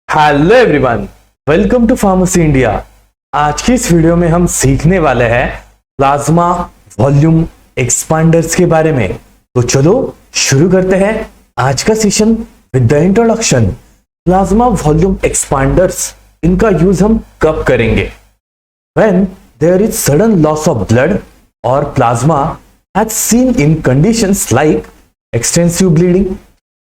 Hello everyone, welcome to pharmacy India. आज की इस वीडियो में हम सीखने वाले हैं प्लाज्मा वॉल्यूम एक्सपांडर्स के बारे में। तो चलो शुरू करते हैं आज का session with the introduction. Plasma volume expanders, इनका यूज हम कब करेंगे? When there is sudden loss of blood और plasma as seen in conditions like extensive bleeding.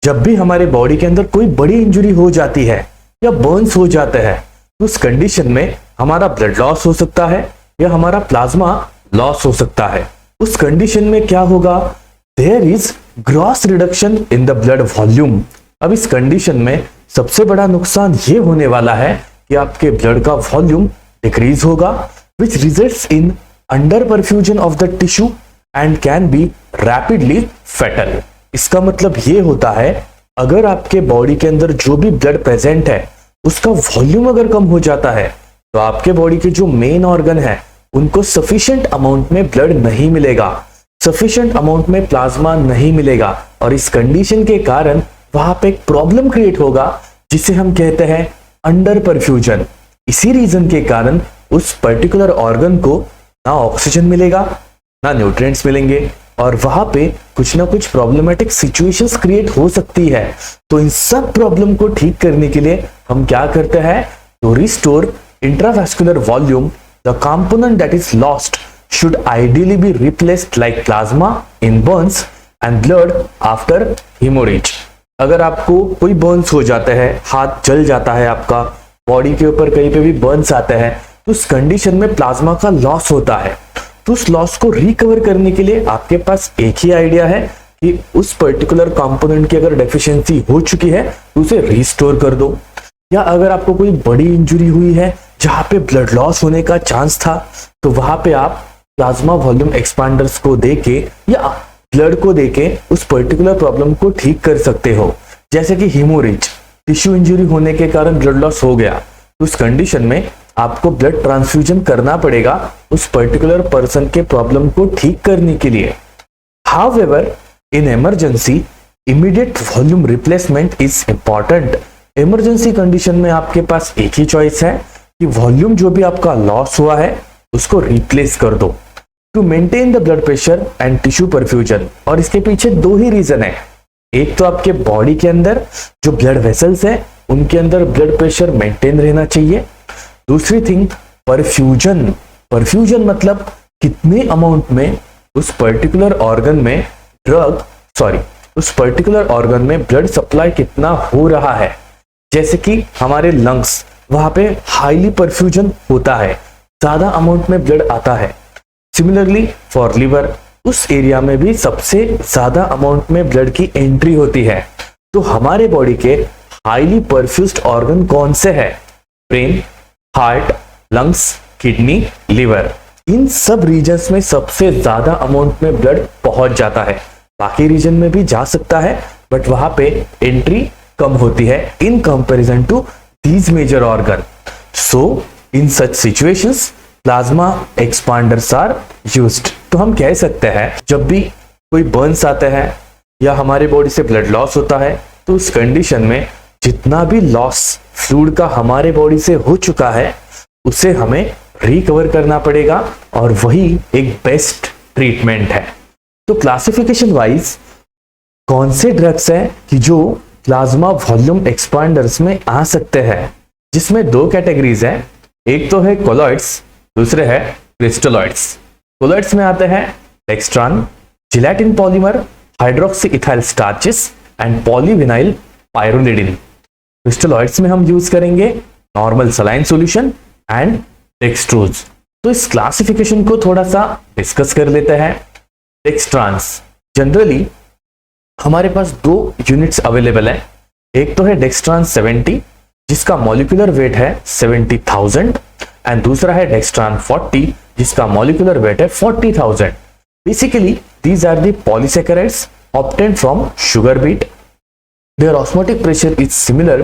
जब भी हमारे बॉडी के अंदर कोई बड़ी इंजरी हो जाती है या बर्न्स हो जाते हैं, तो उस कंडीशन में हमारा ब्लड लॉस हो सकता है या हमारा प्लाज्मा लॉस हो सकता है। उस कंडीशन में क्या होगा? There is gross reduction in the blood volume. अब इस कंडीशन में सबसे बड़ा नुकसान ये होने वाला है कि आपके ब्लड का वॉल्यूम डिक्रीज होगा, which results in under perfusion of the tissue and can be rapidly fatal. इसका मतलब ये होता है, अगर आपके बॉडी के अंदर जो भी ब्लड प्रेजेंट है उसका वॉल्यूम अगर कम हो जाता है, तो आपके बॉडी के जो मेन ऑर्गन है उनको सफिशिएंट अमाउंट में ब्लड नहीं मिलेगा, सफिशिएंट अमाउंट में प्लाज्मा नहीं मिलेगा, और इस कंडीशन के कारण वहां पे एक प्रॉब्लम क्रिएट होगा जिसे हम कहते हैं अंडर परफ्यूजन। इसी रीजन के कारण उस पर्टिकुलर ऑर्गन को ना ऑक्सीजन मिलेगा ना न्यूट्रिएंट्स मिलेंगे, और वहां पे कुछ ना कुछ प्रॉब्लमेटिक सिचुएशंस क्रिएट हो सकती है। तो इन सब प्रॉब्लम को ठीक करने के लिए हम क्या करते हैं? तो restore intravascular volume, the component that is lost should ideally be replaced like plasma in Burns and blood after haemorrhage. अगर आपको कोई बर्न्स हो जाता है, हाथ जल जाता है, आपका बॉडी के ऊपर कहीं पे भी बर्न्स आते हैं, तो उस कंडीशन में प्लाज्मा का लॉस होता है। तो उस लॉस को रिकवर करने के लिए आपके पास एक ही आइडिया है कि उस पर्टिकुलर कंपोनेंट की अगर डेफिशिएंसी हो चुकी है तो उसे रिस्टोर कर दो। या अगर आपको कोई बड़ी इंजरी हुई है जहां पे ब्लड लॉस होने का चांस था, तो वहां पे आप प्लाज्मा वॉल्यूम एक्सपांडर्स को देके या ब्लड को देके उस पर्टिकुलर प्रॉब्लम को ठीक कर सकते हो। जैसे कि हीमोरेज, टिश्यू इंजरी होने के कारण ब्लड लॉस हो गया, तो उस कंडीशन में आपको ब्लड ट्रांसफ्यूजन करना पड़ेगा उस पर्टिकुलर पर्सन के प्रॉब्लम को ठीक करने के लिए। However in emergency immediate volume replacement is important. Emergency condition में आपके पास एक ही चॉइस है कि वॉल्यूम जो भी आपका लॉस हुआ है उसको रिप्लेस कर दो to maintain the blood pressure and tissue perfusion. और इसके पीछे दो ही रीजन है। एक तो आपके बॉडी के अंदर जो ब्लड वेसल्स है उनके अंदर ब्लड प्रेशर मेंटेन रहना चाहिए। दूसरी थिंग परफ्यूजन। परफ्यूजन मतलब कितने अमाउंट में उस पर्टिकुलर ऑर्गन में उस पर्टिकुलर ऑर्गन में ब्लड सप्लाई कितना हो रहा है। जैसे कि हमारे लंग्स, वहां पे हाईली परफ्यूजन होता है, ज्यादा अमाउंट में ब्लड आता है। सिमिलरली फॉर लिवर, उस एरिया में भी सबसे ज्यादा अमाउंट में ब्लड की एंट्री होती है। तो हमारे बॉडी के हाईली परफ्यूज्ड ऑर्गन कौन से है? Brain, heart, lungs, kidney, liver. इन सब रीजन्स में सबसे ज्यादा अमाउंट में ब्लड पहुंच जाता है। बाकी रीजन में भी जा सकता है, बट वहां पे एंट्री कम होती है in comparison to these major organ. So in such situations plasma expanders are used. तो हम कह सकते हैं, जब भी कोई बर्न्स आते हैं या हमारे बॉडी से ब्लड लॉस होता है, तो उस कंडीशन में जितना भी लॉस फ्लूइड का हमारे बॉडी से हो चुका है उसे हमें रिकवर करना पड़ेगा, और वही एक बेस्ट ट्रीटमेंट है। तो क्लासिफिकेशन वाइज कौन से ड्रग्स हैं कि जो प्लाज्मा वॉल्यूम एक्सपांडर्स में आ सकते हैं, जिसमें दो कैटेगरीज हैं। एक तो है कोलॉइड्स, दूसरे है क्रिस्टलॉइड्स। कोलॉइड्स में आते हैं dextran, gelatin polymer, hydroxy ethyl starches and polyvinyl pyrrolidine. Crystalloids में हम यूज करेंगे normal saline solution and dextrose. तो इस क्लासिफिकेशन को थोड़ा सा डिस्कस कर लेते हैं। डेक्स्ट्रांस, जनरली हमारे पास दो यूनिट्स अवेलेबल हैं। एक तो है डेक्स्ट्रान 70 जिसका मॉलिक्यूलर वेट है 70,000, एंड दूसरा है डेक्स्ट्रान 40 जिसका मॉलिक्यूलर वेट है 40,000। Basically these are the polysaccharides obtained from sugar beet. Their osmotic pressure is similar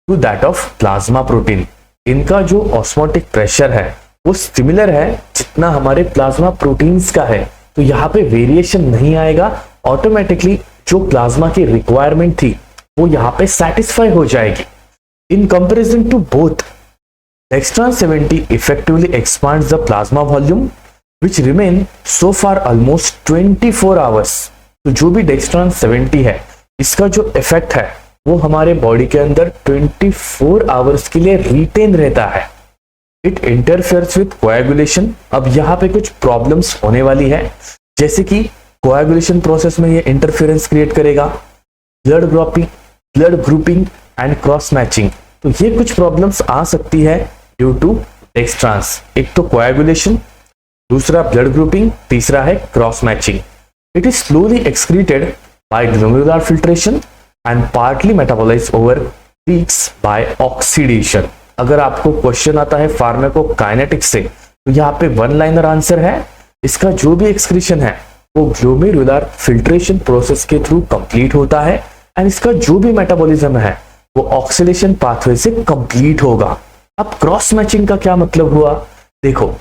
to that of plasma protein. इनका जो osmotic pressure है वो सिमिलर है जितना हमारे प्लाज्मा प्रोटीन्स का है। तो यहाँ पे वेरिएशन नहीं आएगा, ऑटोमेटिकली जो प्लाज्मा की रिक्वायरमेंट थी वो यहाँ पे सेटिस्फाई हो जाएगी। In comparison to both, Dextran 70 effectively expands the plasma volume which remain so far almost 24 hours. तो जो भी Dextran 70 है, इसका जो इफेक्ट है वो हमारे बॉडी के अंदर 24 आवर्स के लिए रिटेन रहता है. It interferes with coagulation. अब यहाँ पे कुछ प्रॉब्लम्स होने वाली है, जैसे कि कोएगुलेशन प्रोसेस में ये इंटरफेरेंस क्रिएट करेगा, blood grouping and cross matching. तो ये कुछ प्रॉब्लम्स आ सकती है ड्यू टू डेक्सट्रांस. एक तो कोएगुलेशन, दूसरा ब्लड ग्रुपिंग, तीसरा है cross matching. It is slowly excreted by glomerular filtration and partly metabolized over weeks by oxidation. अगर आपको क्वेश्चन आता है फार्माकोकाइनेटिक्स से, तो यहाँ पे वन लाइनर आंसर है, इसका जो भी एक्सक्रीशन है वो ग्लोमेरुलर फिल्ट्रेशन प्रोसेस के थ्रू कंप्लीट होता है एंड इसका जो भी मेटाबॉलिज्म है वो ऑक्सीडेशन पाथवे से कंप्लीट होगा. अब क्रॉस मैचिंग का क्या मतलब हुआ? देखो,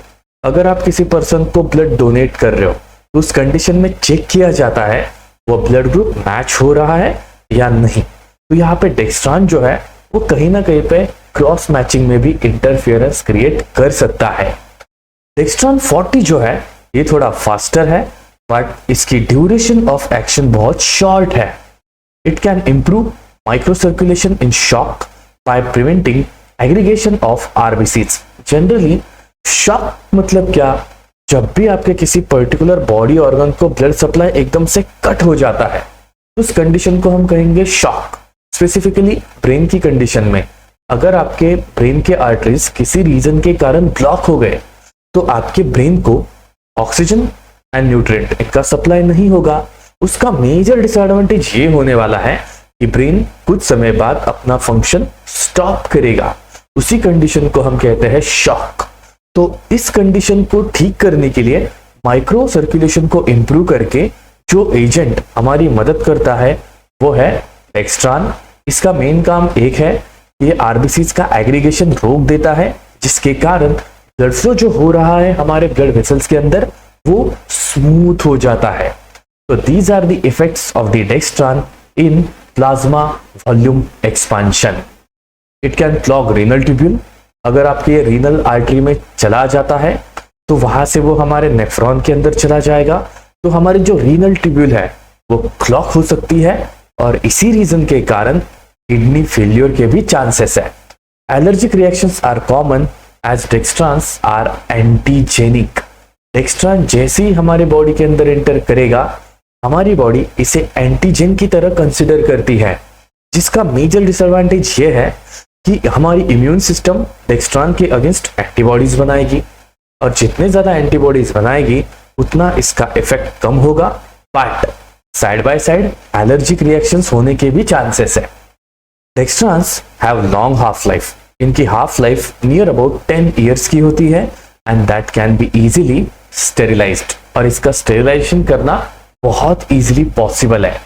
अगर आप किसी पर्सन को ब्लड डोनेट कर रहे हो तो उस कंडीशन में चेक किया जाता है वो ब्लड ग्रुप मैच हो रहा है या नहीं. तो यहाँ पे डेक्सट्रान जो है वो कहीं ना कहीं पे क्रॉस मैचिंग में भी इंटरफेरेंस क्रिएट कर सकता है. डेक्सट्रान 40 जो है ये थोड़ा फास्टर है, बट इसकी ड्यूरेशन ऑफ एक्शन बहुत शॉर्ट है. It can improve micro circulation in shock by preventing aggregation of RBCs. Generally shock मतलब क्या? जब भी आपके किसी पर्टिकुलर बॉडी ऑर्गन को ब्लड सप्लाई एकदम से कट हो जाता है, उस कंडीशन को हम कहेंगे शॉक. स्पेसिफिकली ब्रेन की कंडीशन में अगर आपके ब्रेन के आर्टरीज किसी रीजन के कारण ब्लॉक हो गए तो आपके ब्रेन को ऑक्सीजन एंड न्यूट्रिएंट इनका सप्लाई नहीं होगा. उसका मेजर डिसएडवांटेज ये होने वाला है कि ब्रेन कुछ समय बाद अपना फंक्शन स्टॉप करेगा. उसी कंडीशन को हम कहते हैं शॉक. तो इस कंडीशन को ठीक करने के लिए माइक्रो सर्कुलेशन को इंप्रूव करके जो एजेंट हमारी मदद करता है वो है डेक्सट्रान. इसका मेन काम एक है, ये आरबीसीज का एग्रीगेशन रोक देता है, जिसके कारण ब्लड फ्लो जो हो रहा है हमारे ब्लड वेसल्स के अंदर वो स्मूथ हो जाता है. तो these are the effects of the dextran in plasma volume expansion. It can clog renal tubule. अगर आपके रीनल आर्टरी में चला जाता है तो वहां से वो हमारे नेफ्रॉन के अंदर चला जाएगा, तो हमारी जो रीनल ट्यूब्यूल है वो क्लॉग हो सकती है और इसी रीजन के कारण किडनी फेलियर के भी चांसेस है. Allergic reactions are common as dextrans are antigenic. Dextran जैसे ही हमारे बॉडी के अंदर एंटर करेगा, हमारी बॉडी इसे एंटीजेन की तरह कंसिडर करती है, जिसका मेजर डिसएडवांटेज ये है कि हमारी इम्यून सिस्टम डेक्सट्रान के अगेंस्ट एंटीबॉडीज बनाएगी और जितने ज्यादा एंटीबॉडीज बनाएगी उतना इसका इफेक्ट कम होगा, but side by side allergic reactions होने के भी चांसेस है. Dextrans have long half life. इनकी half life near about 10 years की होती है and that can be easily sterilised. और इसका स्टेरिलाइजेशन करना बहुत इजीली पॉसिबल है.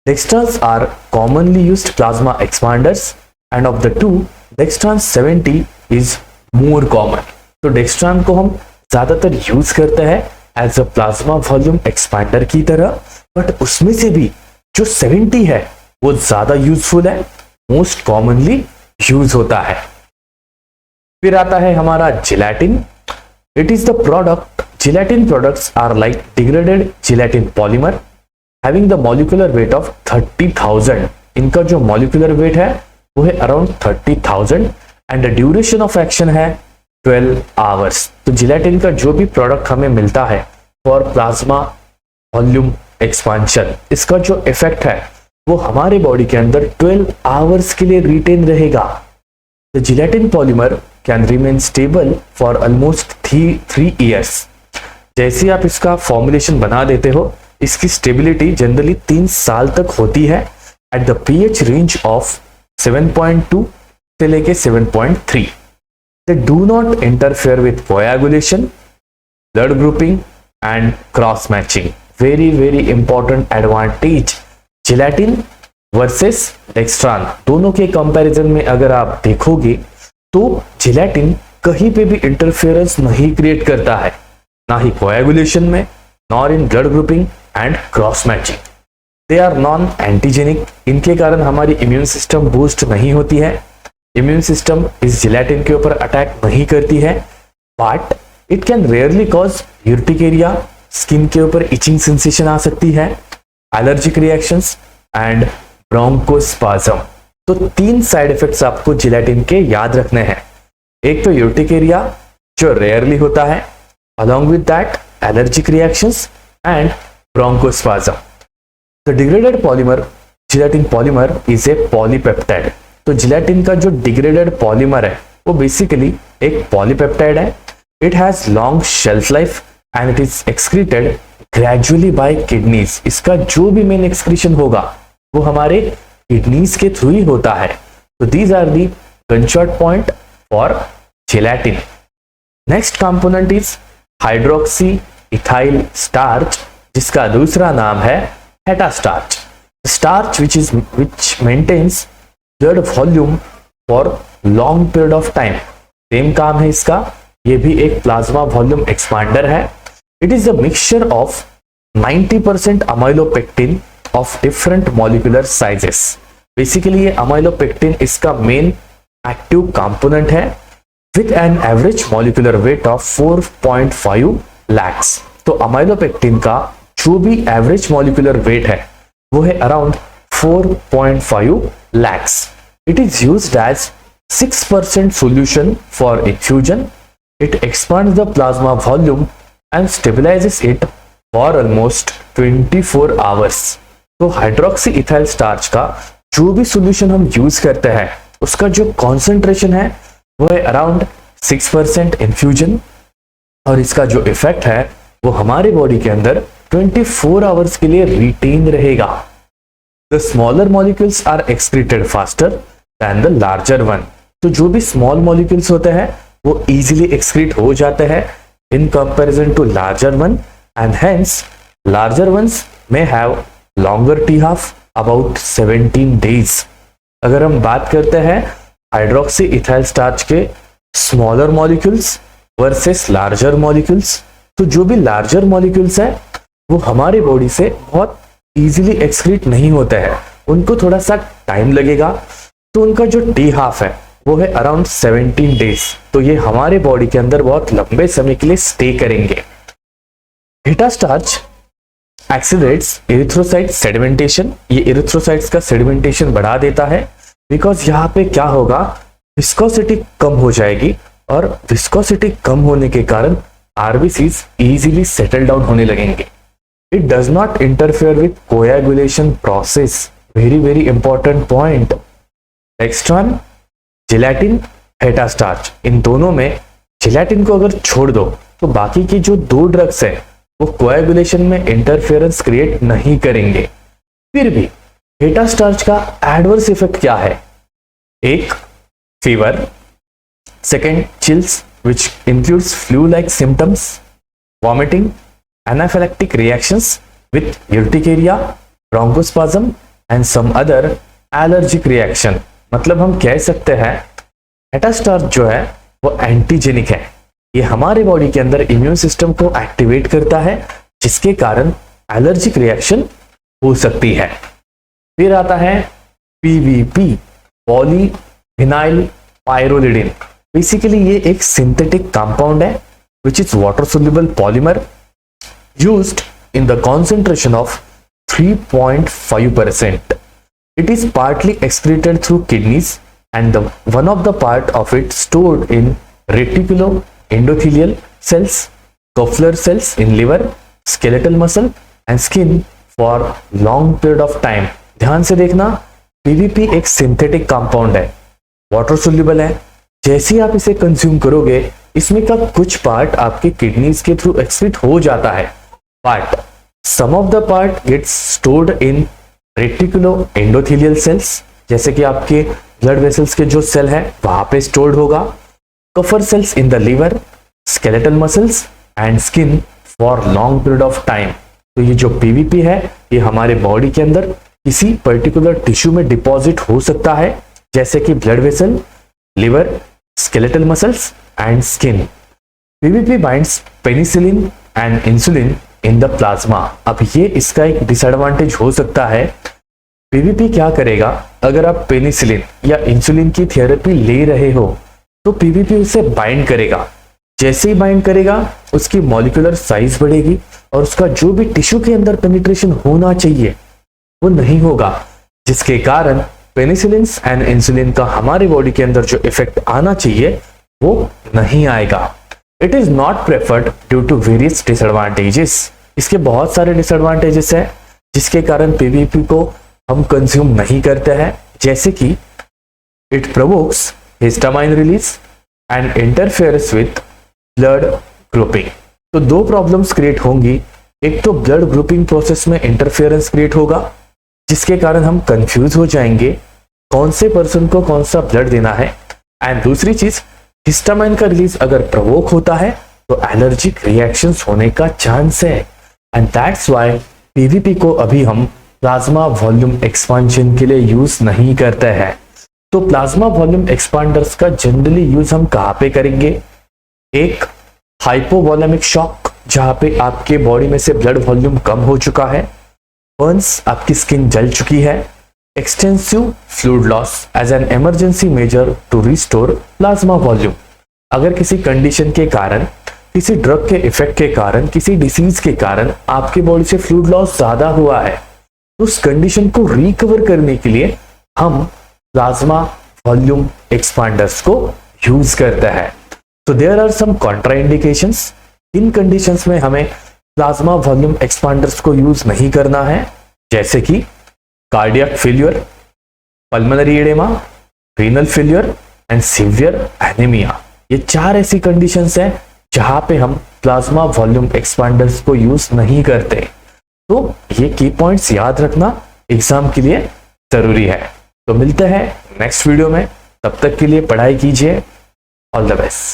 Dextrans are commonly used plasma expanders and of the two dextran 70 is more common. तो डेक्सट्रान को हम ज्यादातर यूज करते हैं as a plasma volume expander की तरह, बट उसमें से भी जो 70 है वो ज्यादा यूजफुल है, मोस्ट कॉमनली यूज होता है. फिर आता है हमारा gelatin. It is the product. Gelatin products are like degraded gelatin polymer having the molecular weight of 30,000. इनका जो मॉलिक्यूलर वेट है वो है around 30,000 and the duration of action है 12 आवर्स. तो जिलेटिन का जो भी प्रोडक्ट हमें मिलता है फॉर प्लाज्मा वॉल्यूम एक्सपांशन, इसका जो इफेक्ट है वो हमारे बॉडी के अंदर 12 आवर्स के लिए रिटेन रहेगा. The gelatin polymer can remain stable for almost 3 years. जैसे आप इसका फॉर्मुलेशन बना देते हो, इसकी स्टेबिलिटी जनरली 3 साल तक होती है at the pH range of 7.2 से लेके 7.3. They do not interfere with coagulation, blood grouping and cross matching. Very important advantage. Gelatin versus dextran दोनों के कंपैरिजन में अगर आप देखोगे तो जिलेटिन कहीं पे भी इंटरफेरेंस नहीं क्रिएट करता है, ना ही कोएगुलेशन में, nor in blood grouping and cross matching. They are non antigenic. इनके कारण हमारी इम्यून सिस्टम बूस्ट नहीं होती है इम्यून सिस्टम इस जिलेटिन के ऊपर अटैक नहीं करती है, but it can rarely cause urticaria, skin के ऊपर इचिंग सेंसेशन आ सकती है, एलर्जिक रिएक्शंस एंड ब्रोंकोस्पाज्म। तो 3 साइड इफेक्ट्स आपको जिलेटिन के याद रखने हैं। एक तो यूर्टिकेरिया जो रेयरली होता है, along with that allergic reactions and bronchospasm. The degraded polymer gelatin polymer is a polypeptide. तो जिलेटिन का जो डिग्रेडेड पॉलीमर है वो बेसिकली एक पॉलीपेप्टाइड है। It has long shelf life and it is excreted gradually by kidneys. इसका जो भी मेन एक्सक्रीशन होगा वो हमारे किडनीज के थ्रू ही होता है। तो these are the gunshot point for gelatin. Next component is hydroxy ethyl starch, जिसका दूसरा नाम है heta starch. Starch which maintains blood volume for long period of time. Same काम है इसका, ये भी एक प्लाज्मा वॉल्यूम एक्सपांडर है। It is a mixture of 90% amylopectin of different molecular sizes. Basically ये अमाइलोपेक्टिन इसका मेन एक्टिव कंपोनेंट है with an average molecular weight of 4.5 lakhs। तो अमाइलोपेक्टिन का जो भी एवरेज मॉलिक्यूलर वेट है वो है around 4.5 lakhs। It is used as 6% solution for infusion। It expands the plasma volume and stabilizes it for almost 24 hours। तो hydroxy ethyl starch का जो भी सॉल्यूशन हम यूज करते हैं उसका जो कॉन्सेंट्रेशन है वो है अराउंड 6% इन्फ्यूजन, और इसका जो इफेक्ट है वो हमारे बॉडी के अंदर 24 आवर्स के लिए रिटेन रहेगा। The smaller molecules are excreted faster than the larger one. तो जो भी स्मॉल मॉलिक्यूल्स होते हैं वो इजीली एक्सक्रीट हो जाते हैं in comparison to larger one, and hence larger ones may have longer t half about 17 days. अगर हम बात करते हैं हाइड्रोक्सी इथाइल स्टार्च के smaller molecules versus larger molecules, तो जो भी लार्जर मॉलिक्यूल्स है वो हमारे बॉडी से बहुत इजीली एक्सक्रीट नहीं होते हैं, उनको थोड़ा सा टाइम लगेगा। तो उनका जो टी हाफ है वो है अराउंड 17 डेज। तो ये हमारे बॉडी के अंदर बहुत लंबे समय के लिए स्टे करेंगे। Beta starch accelerates erythrocyte sedimentation. ये एरिथ्रोसाइट्स का सेडिमेंटेशन बढ़ा देता है, बिकॉज यहाँ पे क्या होगा, विस्कोसिटी कम हो जाएगी, और विस्कोसिटी कम होने के कारण आरबीसीज इजीली सेटल डाउन होने लगेंगे। It does not interfere with coagulation process. Very important point. Next one, gelatin, heta starch. इन दोनों में जिलेटिन को अगर छोड़ दो तो बाकी की जो 2 ड्रग्स है वो कोएगुलेशन में इंटरफेरेंस क्रिएट नहीं करेंगे। फिर भी हेटा स्टार्च का एडवर्स इफेक्ट क्या है? एक, fever, second, chills which includes flu like symptoms, vomiting, anaphylactic reactions with urticaria, bronchospasm and some other allergic reaction. मतलब हम कह सकते हैं हेटा स्टार्च जो है वो एंटीजेनिक है। ये हमारे बॉडी के अंदर इम्यून सिस्टम को एक्टिवेट करता है, जिसके कारण एलर्जिक रिएक्शन हो सकती है। फिर आता है पीवीपी, पॉलीविनाइल पाइरोलिडिन। बेसिकली ये एक सिंथेटिक कंपाउंड है which is water soluble polymer used in the concentration of 3.5%. It is partly excreted through kidneys and one of the part of it stored in reticuloendothelial cells, Kupffer cells in liver, skeletal muscle and skin for long period of time. ध्यान से देखना, PVP एक synthetic compound है, water soluble है। जैसे ही आप इसे consume करोगे इसमें का कुछ पार्ट आपके किडनीज के थ्रू एक्सक्रीट हो जाता है, but some of the part gets stored in reticuloendothelial cells, जैसे कि आपके ब्लड वेसल्स के जो सेल है वहां पे स्टोर्ड होगा, Kupffer cells in the liver, skeletal muscles and skin for long period of time. तो ये जो पीवीपी है ये हमारे बॉडी के अंदर किसी पर्टिकुलर टिश्यू में डिपॉजिट हो सकता है, जैसे कि blood vessel, liver, skeletal muscles and skin. PVP binds penicillin and insulin in the plasma. अब ये इसका एक डिसएडवांटेज हो सकता है, पीवीपी क्या करेगा, अगर आप पेनिसिलिन या इंसुलिन की थेरेपी ले रहे हो तो पीवीपी उसे बाइंड करेगा। जैसे ही बाइंड करेगा उसकी मॉलिक्यूलर साइज बढ़ेगी और उसका जो भी टिश्यू के अंदर पेनिट्रेशन होना चाहिए वो नहीं होगा, जिसके कारण पेनिसिलिन एंड इंसुलिन का हमारे बॉडी के अंदर जो इफेक्ट आना चाहिए वो नहीं आएगा। It is not preferred due to various disadvantages. इसके बहुत सारे डिसएडवांटेजेस है जिसके कारण पीवीपी को हम कंज्यूम नहीं करते हैं, जैसे कि it provokes histamine release and interferes with blood grouping. तो दो प्रॉब्लम्स क्रिएट होंगी, एक तो ब्लड ग्रुपिंग प्रोसेस में इंटरफेरेंस क्रिएट होगा जिसके कारण हम कंफ्यूज हो जाएंगे कौन से पर्सन को कौन सा ब्लड देना है, एंड दूसरी चीज हिस्टामाइन का रिलीज अगर प्रोवोक होता है तो एलर्जिक रिएक्शंस होने का चांस है, एंड दैट्स व्हाई पीवीपी को अभी हम प्लाज्मा वॉल्यूम एक्सपांशन के लिए यूज नहीं करते हैं। तो प्लाज्मा वॉल्यूम एक्सपांडर्स का जनरली यूज हम कहाँ पे करेंगे, एक हाइपोवॉलेमिक शॉक जहां पे आपके बॉडी में से ब्लड वॉल्यूम कम हो चुका है, बर्न्स आपकी स्किन जल चुकी है, extensive fluid loss as an emergency measure to restore plasma volume. अगर किसी कंडीशन के कारण, किसी ड्रग के इफेक्ट के कारण, किसी डिसीज के कारण आपके बॉडी से फ्लूइड लॉस ज्यादा हुआ है तो उस कंडीशन को रिकवर करने के लिए हम प्लाज्मा वॉल्यूम एक्सपांडर्स को यूज करते हैं। तो देयर आर सम कॉन्ट्राइंडिकेशंस। इन कंडीशंस में हमें प्लाज्मा वॉल्यूम एक्सपांडर्स को यूज नहीं करना है, जैसे कि cardiac failure, pulmonary oedema, renal failure and severe anaemia. ये चार ऐसी कंडीशंस हैं जहां पे हम प्लाज्मा वॉल्यूम एक्सपांडर्स को यूज नहीं करते। तो ये की पॉइंट्स याद रखना एग्जाम के लिए जरूरी है। तो मिलते हैं नेक्स्ट वीडियो में, तब तक के लिए पढ़ाई कीजिए। All the best.